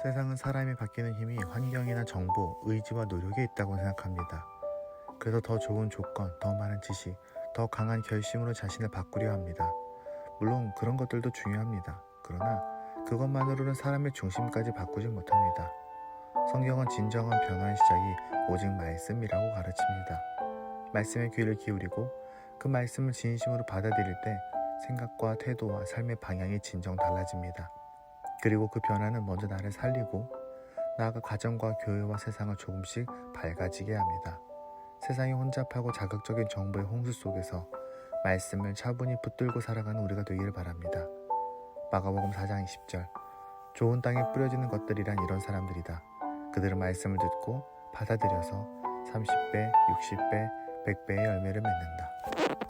세상은 사람이 바뀌는 힘이 환경이나 정보, 의지와 노력에 있다고 생각합니다. 그래서 더 좋은 조건, 더 많은 지식, 더 강한 결심으로 자신을 바꾸려 합니다. 물론 그런 것들도 중요합니다. 그러나 그것만으로는 사람의 중심까지 바꾸지 못합니다. 성경은 진정한 변화의 시작이 오직 말씀이라고 가르칩니다. 말씀에 귀를 기울이고 그 말씀을 진심으로 받아들일 때 생각과 태도와 삶의 방향이 진정 달라집니다. 그리고 그 변화는 먼저 나를 살리고 나아가 가정과 교회와 세상을 조금씩 밝아지게 합니다. 세상이 혼잡하고 자극적인 정보의 홍수 속에서 말씀을 차분히 붙들고 살아가는 우리가 되기를 바랍니다. 마가복음 4장 20절 좋은 땅에 뿌려지는 것들이란 이런 사람들이다. 그들은 말씀을 듣고 받아들여서 30배, 60배, 100배의 열매를 맺는다.